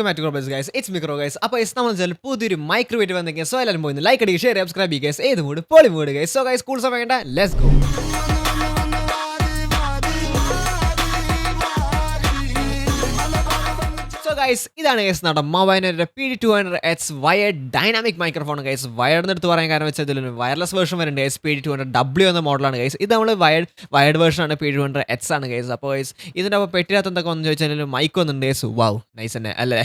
Welcome back to Crobase guys. It's micro guys. അപ്പോൾ നമ്മൾ വെച്ചാൽ പുതിയൊരു മൈക്രോവേറ്റ് വന്നിരിക്കുക. സോ എല്ലാവരും പോയി ലൈക്ക് അടിക്കുക, ഷെയർ സബ്സ്ക്രൈബ് ചെയ്യുക ഗൈസ്. ഏത് മൂഡ് പൊളി mood guys. So guys school സമയം വേണ്ട, ലെറ്റ്സ് ഗോ. സോ ഗൈസ് ഇതാണ് ഗൈസ് നമ്മുടെ മൊബൈലിൻ്റെ PD200H wired dynamic microphone guys. Wired എടുത്ത് പറയാൻ കാരണം വെച്ചാൽ ഇതിൽ വയർലെസ് വേർഷൻ വരുന്നുണ്ട് ഗൈസ്. PD200W എന്ന മോഡലാണ് ഗൈസ്. ഇത് നമ്മൾ വയർഡ് വേർഷനാണ്, PD200H ആണ് ഗൈസ്. അപ്പോൾ ഗൈസ് ഇതിൻ്റെ അപ്പോൾ പെട്ടിനകത്ത് എന്തൊക്കെ വന്നു ചോദിച്ചാൽ മൈക്ക് വന്നിട്ടുണ്ട് ഗൈസ്. വാവ് നൈസ് തന്നെ അല്ലേ.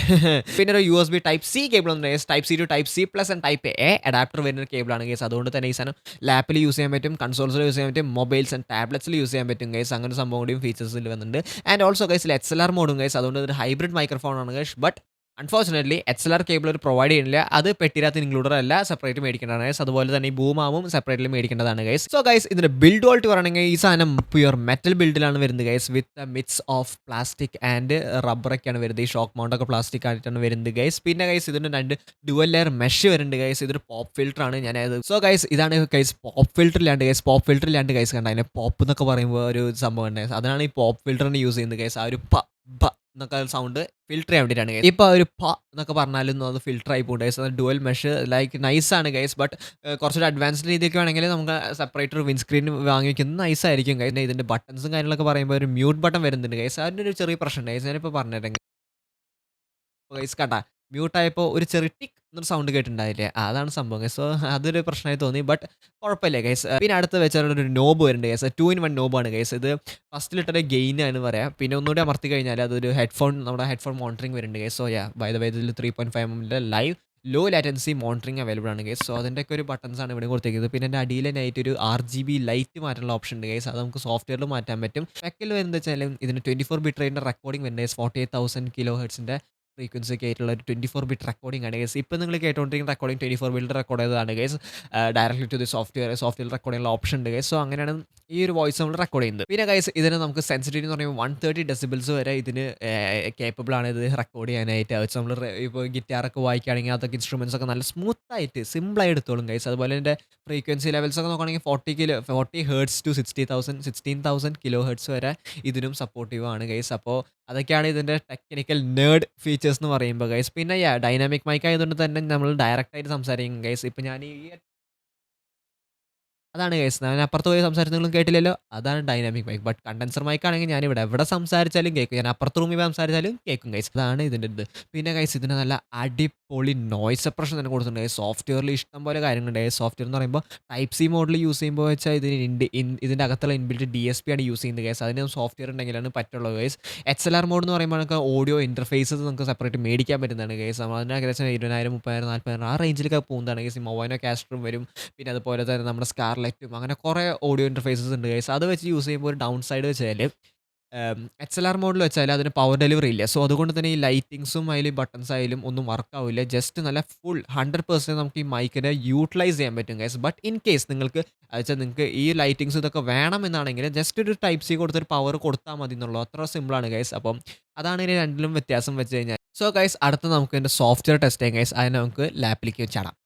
പിന്നെ ഒരു USB Type-C കേബിൾ ഉണ്ട് guys. Type-C to Type-C plus and Type-A adapter വരുന്ന ഒരു കേബിളാണ് ഗൈസ്. അതുകൊണ്ട് തന്നെ ഈ സാധനം ലാപ്പിൽ യൂസ് ചെയ്യാൻ പറ്റും, കൺസോൾസിൽ യൂസ് ചെയ്യാൻ പറ്റും, മൊബൈൽസ് ആൻഡ് ടാബ്ലറ്റ്സിൽ യൂസ് ചെയ്യാൻ പറ്റും ഗൈസ്. അങ്ങനെ സംഭവം കൂടിയും ഫീച്ചേഴ്സിൽ വന്നിട്ടുണ്ട്. ആൻഡ് ഓൾസോ ഗൈസ് XLR മോഡും ഗൈസ്. അതുകൊണ്ട് ഒരു ഹൈബ്രിഡ് മൈക്രോഫോൺ ആണ് guys. But unfortunately XLR cable ഒരു പ്രൊവൈഡ് ചെയ്യുന്നില്ല. അത് പെട്ടിനകത്ത് ഇൻക്ലൂഡർ അല്ല, സെപ്പറേറ്റ് മേടിക്കേണ്ടതാണ് ഗൈസ്. അതുപോലെ തന്നെ ഈ ബൂമാവും സെപ്പറേറ്റ്ലി മേടിക്കേണ്ടതാണ് ഗൈസ്. സോ ഗൈസ് ഇതിന്റെ ബിൽഡ് ക്വാളിറ്റി പറയുകയാണെങ്കിൽ ഈ സാധനം പ്യുവർ മെറ്റൽ ബിൽഡിലാണ് വരുന്നത് guys. With mix of plastic and റബ്ബറൊക്കെയാണ് വരുന്നത്. ഈ ഷോക്ക് മൗണ്ട് ഒക്കെ പ്ലാസ്റ്റിക് ആയിട്ടാണ് വരുന്നത് ഗൈസ്. പിന്നെ ഗൈസ് ഇതിന് 2 ഡുവൽ ലെയർ മെഷ് വരുന്നുണ്ട് ഗൈസ്. ഇതൊരു പോപ്പ് ഫിൽറ്റർ ആണ്. സോ ഗൈസ് ഇതാണ് ഗൈസ് പോപ്പ് ഫിൽറ്റർ ഇല്ലാണ്ട് ഗൈസ്. പോപ്പ് ഫിൽറ്റർ ഇല്ലാണ്ട് ഗൈസ് കണ്ട അതിനെ പോപ്പ് എന്നൊക്കെ പറയുമ്പോൾ ഒരു സംഭവം ഉണ്ട്. അതാണ് ഈ പോപ്പ് ഫിൽറ്ററിന് യൂസ് ചെയ്യുന്നത് ഗൈസ്. ആ ഒരു പ എന്നൊക്കെ സൗണ്ട് ഫിൽറ്റർ ചെയ്യാൻ വേണ്ടിയിട്ടാണ് ഗൈസ്. ഇപ്പോൾ ഒരു പ എന്നൊക്കെ പറഞ്ഞാലും അത് ഫിൽറ്റർ ആയി പോകും ഗൈസ്. ഡുവൽ മെഷ് ലൈക്ക് നൈസാണ് ഗൈസ്. ബട്ട് കുറച്ചൊരു അഡ്വാൻസ്ഡ് രീതിക്ക് വേണമെങ്കിൽ നമുക്ക് സെപ്പറേറ്റ് ഒരു വിൻസ്ക്രീൻ വാങ്ങി വയ്ക്കുന്നത് നൈസ് ആയിരിക്കും ഗൈസ്. ഇതിൻ്റെ ബട്ടൺസും കാര്യങ്ങളൊക്കെ പറയുമ്പോൾ ഒരു മ്യൂട്ട് ബട്ടൺ വരുന്നുണ്ട് ഗൈസ്. അതിൻ്റെ ഒരു ചെറിയ പ്രശ്നമുണ്ട് ഗൈസ്. ഞാനിപ്പോൾ പറഞ്ഞുതരാം ഗൈസ്. കണ്ടാ മ്യൂട്ടായപ്പോൾ ഒരു ചെറിയ ടിക്ക് എന്നൊരു സൗണ്ട് കേട്ടിട്ടുണ്ടായില്ലേ, അതാണ് സംഭവം ഗൈസ്. സോ അതൊരു പ്രശ്നമായി തോന്നി, ബട്ട് കുഴപ്പമില്ല ഗൈസ്. പിന്നെ അടുത്ത് വെച്ചാൽ ഒരു നോബ് വരുന്നുണ്ട് ഗൈസ്. 2-in-1 നോബാണ് guys. ഇത് ഫസ്റ്റിലിട്ടൊരു ഗെയിൻ എന്ന് പറയാം. പിന്നെ ഒന്നുകൂടി അമർത്തി കഴിഞ്ഞാൽ അതൊരു നമ്മുടെ ഹെഡ്ഫോൺ മോണിറ്ററിംഗ് വരുന്നുണ്ട് guys. So by the way ഇതിൽ 3.5mm live low latency monitoring available ആണ് ഗൈസ്. സോ അതിൻ്റെയൊക്കെ ഒരു ബട്ടൺസ് ആണ് ഇവിടെ കൊടുത്തേക്കുന്നത്. പിന്നെ എൻ്റെ അടിയിൽ നൈറ്റ് ഒരു RGB ലൈറ്റ് മാറ്റാനുള്ള ഓപ്ഷൻ ഉണ്ട് ഗൈസ്. അത് നമുക്ക് സോഫ്റ്റ്വെയറിൽ മാറ്റാൻ പറ്റും. സ്പെക്കിൽ വരുന്നത് വെച്ചാൽ ഇതിന് 24 ബിറ്റ് റേറ്റിൻ്റെ റെക്കോർഡിംഗ് വരുന്നത് 48,000 KHz ഫ്രീക്വൻസി ഒക്കെ ആയിട്ടുള്ള ഒരു 24 ബിറ്റ് റെക്കോർഡിംഗ് ആണ് ഗൈസ്. ഇപ്പോൾ നിങ്ങൾ കേട്ടുകൊണ്ടിരിക്കുന്ന റെക്കോർഡിംഗ് 24 ബിറ്റ് റെക്കോർഡ് ചെയ്തതാണ് guys. Directly to the software record ചെയ്യാനുള്ള ഓപ്ഷൻ ഉണ്ട് ഗൈസ്. സോ അങ്ങനെയാണ് ഈ ഒരു വോയിസ് നമ്മൾ റെക്കോർഡ് ചെയ്യുന്നത്. പിന്നെ ഗൈസ് ഇതിന് നമുക്ക് സെൻസിറ്റിവിറ്റി എന്ന് പറയുമ്പോൾ 130 ഡെസിബിൾസ് വരെ ഇതിന് കേപ്പബിൾ ആണ് ഇത് റെക്കോർഡ് ചെയ്യാനായിട്ട്. അത് നമ്മൾ ഇപ്പോൾ ഗിറ്റാറൊക്കെ വായിക്കുകയാണെങ്കിൽ അതൊക്കെ ഇൻസ്ട്രുമെൻസ് ഒക്കെ നല്ല സ്മൂത്തായിട്ട് സിമ്പിളായി എടുത്തോളും ഗൈസ്. അതുപോലെ എൻ്റെ ഫ്രീക്വൻസി ലെവൽസ് ഒക്കെ നോക്കുകയാണെങ്കിൽ 40 Hz to 16,000 KHz വരെ ഇതിനും സപ്പോർട്ടീവ് ആണ് ഗൈസ്. അപ്പോൾ അതൊക്കെയാണ് ഇതിൻ്റെ ടെക്നിക്കൽ നേർഡ് ഫീച്ചേഴ്സ് എന്ന് പറയുമ്പോൾ ഗൈസ്. പിന്നെ ഡൈനാമിക് മൈക്ക് ആയതുകൊണ്ട് തന്നെ നമ്മൾ ഡയറക്റ്റായിട്ട് സംസാരിക്കും ഗൈസ്. ഇപ്പം ഞാൻ അതാണ് ഗൈസ്. ഞാൻ അപ്പുറത്ത് പോയി സംസാരിച്ചെങ്കിലും കേട്ടില്ലല്ലോ, അതാണ് dynamic mic. But condenser mic ആണെങ്കിൽ ഞാൻ എവിടെ സംസാരിച്ചാലും കേൾക്കും. ഞാൻ അപ്പുറത്ത് റൂമിൽ സംസാരിച്ചാലും കേൾക്കും ഗൈസ്. അതാണ് ഇതിൻ്റെ ഇത്. പിന്നെ ഗൈസ് ഇതിന് നല്ല അടിപൊളി നോയ്സ് സപ്രഷൻ തന്നെ കൊടുത്തിട്ടുണ്ട് ഗൈസ്. സോഫ്റ്റ്വെയറിൽ ഇഷ്ടം പോലെ കാര്യങ്ങളുണ്ട് ഗൈസ്. സോഫ്റ്റ്വെയർ എന്ന് പറയുമ്പോൾ Type-C മോഡിൽ യൂസ് ചെയ്യുമ്പോൾ വെച്ചാൽ ഇതിൻ്റെ അകത്തുള്ള ഇൻബിൽറ്റ് DSP ആണ് യൂസ് ചെയ്യുന്നത് ഗൈസ്. അതിന് സോഫ്റ്റ്വെയർ ഉണ്ടെങ്കിലാണ് പറ്റുള്ളൂ ഗൈസ്. XLR മോഡ് എന്ന് പറയുമ്പോൾ നമുക്ക് ഓഡിയോ ഇൻ്റർഫേസസ് നമുക്ക് സെപ്പറേറ്റ് മേടിക്കാൻ പറ്റുന്നതാണ് ഗൈസ്. അതിന് ഏകദേശം 20,000 30,000 40,000 ആ റേഞ്ചിലൊക്കെ പോകുന്നതാണ് ഗൈസ്. മൊബൈനോ കാസ്റ്ററും വരും. പിന്നെ അതുപോലെ തന്നെ നമ്മുടെ സ്കാർലെറ്റും അങ്ങനെ കുറേ ഓഡിയോ ഇൻ്റർഫേസസ് ഉണ്ട് ഗൈസ്. അത് വെച്ച് യൂസ് ചെയ്യുമ്പോൾ ഒരു ഡൗൺ സൈഡ് വെച്ചാൽ XLR മോഡിൽ വെച്ചാൽ അതിന് പവർ ഡെലിവറി ഇല്ല. സോ അതുകൊണ്ട് തന്നെ ഈ ലൈറ്റിങ്സും അതിൽ ബട്ടൺസ് ആയാലും ഒന്നും വർക്കാവില്ല. ജസ്റ്റ് നല്ല ഫുൾ 100% നമുക്ക് ഈ മൈക്കിനെ യൂട്ടിലൈസ് ചെയ്യാൻ പറ്റും ഗൈസ്. ബട്ട് ഇൻ കേസ് നിങ്ങൾക്ക് നിങ്ങൾക്ക് ഈ ലൈറ്റിങ്സ് ഇതൊക്കെ വേണമെന്നാണെങ്കിൽ ജസ്റ്റ് ഒരു Type-C കൊടുത്തൊരു പവർ കൊടുത്താൽ മതി എന്നുള്ളൂ. അത്ര സിമ്പിളാണ് ഗൈസ്. അപ്പം അതാണ് ഇതിന് രണ്ടിലും വ്യത്യാസം വെച്ച് കഴിഞ്ഞാൽ. സോ ഗൈസ് അടുത്ത് നമുക്ക് ഇതിൻ്റെ സോഫ്റ്റ്വെയർ ടെസ്റ്റ് ചെയ്യാം ഗൈസ്. അതിനെ നമുക്ക് ലാപ്പിലേക്ക് വെച്ചാടാം.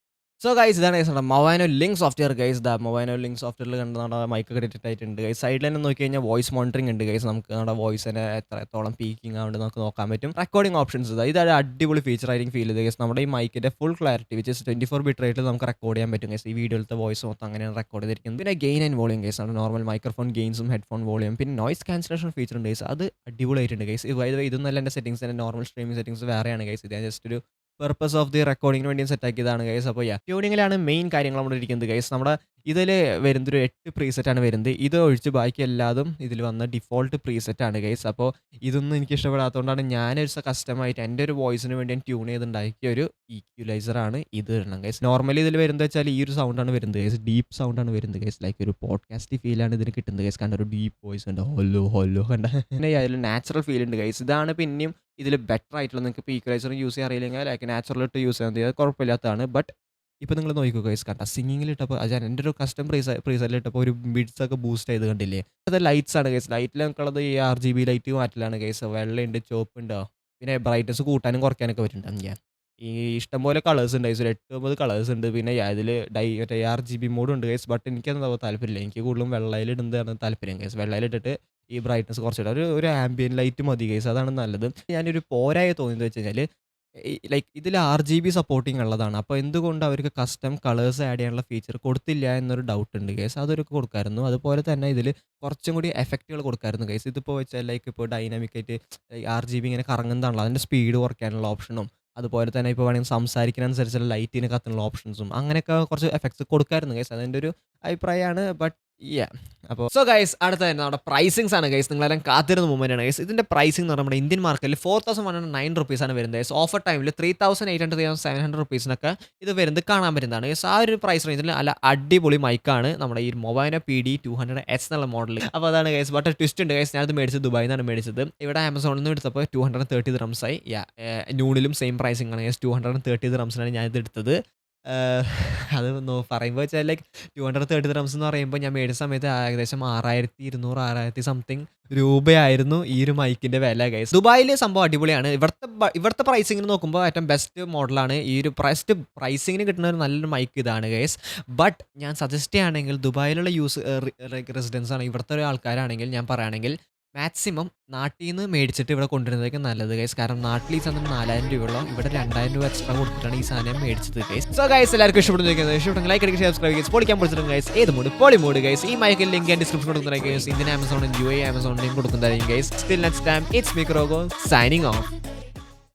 സോ ഗൈസ് ഇതാണ് ഗൈസ് നമ്മുടെ മൊബൈനോ ലിങ്ക് സോഫ്റ്റ്വെയർ ഗൈസ്. മൊബൈനോ ലിങ്ക് സോഫ്റ്റ്വെയറിൽ കണ്ട് നമ്മുടെ മൈക്ക് ക്രെഡിറ്റ് ആയിട്ടുണ്ട് ഗൈസ്. സൈഡിൽ തന്നെ നോക്കി കഴിഞ്ഞാൽ വോയിസ് മോണിറ്ററിംഗ് ഉണ്ട് ഗൈസ്. നമുക്ക് നമ്മുടെ വോയിസിനെ എത്രത്തോളം പീക്കിംഗ് ആവുന്നത് നമുക്ക് നോക്കാൻ പറ്റും. റെക്കോർഡിംഗ് ഓപ്ഷൻസ് ഇതൊരു അടിപൊളി ഫീച്ചർ ആയിരിക്കും ഫീൽ ചെയ്ത് ഗൈസ്. നമ്മുടെ ഈ മൈക്കിൻ്റെ ഫുൾ ക്ലാരിറ്റി വിച്ച് 24 ബിറ്റ് റേറ്റിൽ നമുക്ക് റെക്കോർഡ് ചെയ്യാൻ പറ്റും ഗൈസ്. ഈ വീഡിയോയിലത്തെ വോയിസ് മൊത്തം അങ്ങനെയാണ് റെക്കോർഡ് ചെയ്തിരിക്കുന്നത്. പിന്നെ ഗെയിൻ ആൻഡ് വോളിയം ഗൈസ് ആണ് നോർമൽ മൈക്രോഫോൺ ഗെയിൻസും ഹെഡ്ഫോൺ വോളിയം. പിന്നെ നോയ്സ് ക്യാൻസലേഷൻ ഫീച്ചർ ഉണ്ട് ഗൈസ്. അത് അടിപൊളിയായിട്ടുണ്ട് ഗൈസ്. ഇതൊന്നല്ല എൻ്റെ സെറ്റിംഗ്സ്, എൻ്റെ നോർമൽ സ്ട്രീമിംഗ് സെറ്റിംഗ്സ് വേറെയാണ് ഗൈസ്. ഇത് ജസ്റ്റ് ഒരു പർപ്പസ് ഓഫ് ദി റെക്കോർഡിങ്ങിന് വേണ്ടി സെറ്റ് ആക്കിയതാണ് ഗൈസ്. അപ്പോൾ ട്യൂണിങ്ങിലാണ് മെയിൻ കാര്യങ്ങൾ നമ്മുടെ ഇരിക്കുന്നത് ഗൈസ്. നമ്മുടെ ഇതിൽ വരുന്നൊരു 8 പ്രീസെറ്റാണ് വരുന്നത്. ഇത് ഒഴിച്ച് ബാക്കി എല്ലാതും ഇതിൽ വന്ന ഡിഫോൾട്ട് പ്രീസെറ്റാണ് ഗൈസ്. അപ്പോൾ ഇതൊന്നും എനിക്ക് ഇഷ്ടപ്പെടാത്തതുകൊണ്ടാണ് ഞാനൊരു കസ്റ്റമായിട്ട് എൻ്റെ ഒരു വോയിസിന് വേണ്ടി ഞാൻ ട്യൂൺ ചെയ്തുണ്ടാക്കിയ ഒരു ഈക്വലൈസറാണ് ഇത് ഇടണം ഗൈസ്. നോർമലി ഇതിൽ വരുന്നത് വെച്ചാൽ ഈ ഒരു സൗണ്ടാണ് വരുന്നത് ഗൈസ്. ഡീപ്പ് സൗണ്ടാണ് വരുന്നത് ഗൈസ്. ലൈക്ക് ഒരു പോഡ്കാസ്റ്റ് ഫീലാണ് ഇതിന് കിട്ടുന്നത് ഗൈസ്. കണ്ട ഒരു ഡീപ്പ് വോയിസ് ഉണ്ട്, ഹൊല്ലോ കണ്ട. പിന്നെ അതിൽ നാച്ചുറൽ ഫീൽ ഉണ്ട് ഗൈസ്. ഇതാണ് പിന്നെയും ഇതിൽ ബെറ്റർ ആയിട്ടുള്ള. നിങ്ങൾക്ക് ഇപ്പോൾ ഈക്വലൈസർ യൂസ് ചെയ്യാൻ അറിയില്ലെങ്കിൽ ലൈക്ക് നാച്ചുറൽ ഇട്ട് യൂസ് ചെയ്യാൻ അത് കുഴപ്പമില്ലാത്തതാണ്. ബട്ട് ഇപ്പോൾ നിങ്ങൾ നോക്കിക്കോ ഗൈസ്, കണ്ട സിംഗിങ്ങിൽ ഇട്ടപ്പോൾ ഞാൻ എൻ്റെ ഒരു കസ്റ്റം പ്രീസെറ്റിൽ ഇട്ടപ്പോൾ ഒരു ബിറ്റ്സ് ഒക്കെ ബൂസ്റ്റ് ചെയ്ത് കണ്ടില്ലേ. അത് ലൈറ്റ്സ് ആണ് ഗൈസ്. ലൈറ്റിൽ നമുക്കുള്ളത് ഈ RGB ലൈറ്റ് മാറ്റലാണ് ഗൈസ്. വെള്ളയുണ്ട്, ചുവപ്പുണ്ടോ, പിന്നെ ബ്രൈറ്റ്നസ് കൂട്ടാനും കുറയ്ക്കാനൊക്കെ പറ്റുന്നുണ്ട്. ഈ ഇഷ്ടംപോലെ കളേഴ്സ് ഉണ്ട് ഗൈസ്. 8-9 കളേഴ്സ് ഉണ്ട്. പിന്നെ അതിൽ മറ്റേ RGB മോഡ് ഉണ്ട് ഗൈസ്. ബട്ട് എനിക്കത് താല്പര്യമില്ല. എനിക്ക് കൂടുതലും വെള്ളയിലിടുന്നതാണ് താല്പര്യം ഗൈസ്. വെള്ളയിലിട്ടിട്ട് ഈ ബ്രൈറ്റ്നസ് കുറച്ചിട്ട് ഒരു ആംബിയൻ ലൈറ്റ് മതി ഗൈസ്. അതാണ് നല്ലത്. ഞാനൊരു പോരായ തോന്നിയെന്ന് വെച്ച് കഴിഞ്ഞാൽ ലൈക്ക് ഇതിൽ RGB സപ്പോർട്ടിംഗ് ഉള്ളതാണ്. അപ്പോൾ എന്തുകൊണ്ട് അവർക്ക് കസ്റ്റം കളേഴ്സ് ആഡ് ചെയ്യാനുള്ള ഫീച്ചർ കൊടുത്തില്ല എന്നൊരു ഡൗട്ട് ഉണ്ട് ഗൈസ്. അതൊരു കൊടുക്കായിരുന്നു. അതുപോലെ തന്നെ ഇതിൽ കുറച്ചും കൂടി എഫക്റ്റുകൾ കൊടുക്കായിരുന്നു ഗൈസ്. ഇതിപ്പോൾ വെച്ചാൽ ലൈക്ക് ഇപ്പോൾ ഡൈനാമിക് ആയിട്ട് RGB ഇങ്ങനെ കറങ്ങുന്നതാണല്ലോ, അതിൻ്റെ സ്പീഡ് കുറയ്ക്കാനുള്ള ഓപ്ഷനും അതുപോലെ തന്നെ ഇപ്പോൾ വേണമെങ്കിൽ സംസാരിക്കുന്നതനുസരിച്ചുള്ള ലൈറ്റിന് കത്തുന്നുള്ള ഓപ്ഷൻസും അങ്ങനെയൊക്കെ കുറച്ച് എഫക്ട്സ് കൊടുക്കായിരുന്നു ഗൈസ്. അതെൻ്റെ ഒരു അഭിപ്രായമാണ്. ബട്ട് അപ്പോൾ സോ ഗൈസ് അടുത്ത തന്നെ നമ്മുടെ പ്രൈസിങ്സ് ആണ് ഗൈസ്. നിങ്ങളെല്ലാം കാത്തിരുന്ന മൂവ്മെൻ്റ് ഗൈസ്. ഇതിൻ്റെ പ്രൈസിംഗ് എന്ന് പറഞ്ഞാൽ നമ്മുടെ ഇന്ത്യൻ മാർക്കറ്റിൽ 4109 റുപ്പീസാണ് വരുന്നത് ഗൈസ്. ഓഫർ ടൈമിൽ 3800 3700 റുപ്പീസിനൊക്കെ ഇത് വരുന്നത് കാണാൻ പറ്റുന്നതാണ് ഗൈസ്. ആ ഒരു പ്രൈസ് റേഞ്ചിൽ നല്ല അടിപൊളി മൈക്കാണ് നമ്മുടെ ഈ മൊബൈന PD200H എന്നുള്ള മോഡൽ. അപ്പോൾ അതാണ് ഗൈസ്. ബട്ട് ട്വിസ്റ്റ് ഉണ്ട് ഗൈസ്. ഞാനത് മേടിച്ചത് ദുബായിൽ നിന്നാണ് മേടിച്ചത്. ഇവിടെ ആമസോണിൽ നിന്ന് എടുത്തപ്പോൾ 230 ദിറംസായി. നൂണിലും സെയിം പ്രൈസിംഗ് ആണ് ഗൈസ്. 230 ദിറംസിനാണ് ഞാനിത് എടുത്തത്. അത് പറയുമ്പോൾ വെച്ചാൽ ലൈക്ക് 230 ദിറംസ് എന്ന് പറയുമ്പോൾ ഞാൻ മേടിച്ച സമയത്ത് ഏകദേശം 6200 6000 സംതിങ് രൂപയായിരുന്നു ഈ ഒരു മൈക്കിൻ്റെ വില ഗൈസ്. ദുബായിൽ സംഭവം അടിപൊളിയാണ്. ഇവിടുത്തെ പ്രൈസിങ്ങിന് നോക്കുമ്പോൾ ഏറ്റവും ബെസ്റ്റ് മോഡലാണ്. ഈ ഒരു പ്രൈസിങ്ങിന് കിട്ടുന്ന ഒരു നല്ലൊരു മൈക്ക് ഇതാണ് ഗൈസ്. ബട്ട് ഞാൻ സജസ്റ്റ് ചെയ്യുകയാണെങ്കിൽ ദുബായിലുള്ള റെസിഡൻസ് ആണ് ഇവിടുത്തെ ഒരു ആൾക്കാരാണെങ്കിൽ ഞാൻ പറയുകയാണെങ്കിൽ മാക്സിമം നാട്ടിൽ നിന്ന് മേടിച്ചിട്ട് ഇവിടെ കൊണ്ടുവരുന്നതായിരിക്കും നല്ലത് ഗൈസ്. കാരണം നാട്ടിൽ ഈ സാധനം 4000 രൂപയോളം, ഇവിടെ 2000 രൂപ എക്സ്ട്രാ കൊടുത്തിട്ടാണ് ഈ സാധനം മേടിച്ചത് ഗൈസ്. സോ ഗൈസ് എല്ലാവർക്കും ഇഷ്ടപ്പെടുന്നത് ലൈക്ക് അടിക്കുക, സബ്സ്ക്രൈബ് ഗൈസ്. പൊളിക്കാൻ പൊളിച്ചിട്ടുണ്ട് ഗൈസ്. ഏത് മോഡ് പൊളി മോഡ് ഗൈസ്. ഈ മൈക്കിൽ ലിങ്ക് ഞാൻ ഡിസ്ക്രിപ്ഷൻ കൊടുക്കുന്നതായിരിക്കും ഗൈസ്. ഇന്ത്യൻ ആമസോണും UAE ആമസോണിലും കൊടുക്കുന്നതായിരിക്കും guys. Still next time it's Microgo signing of.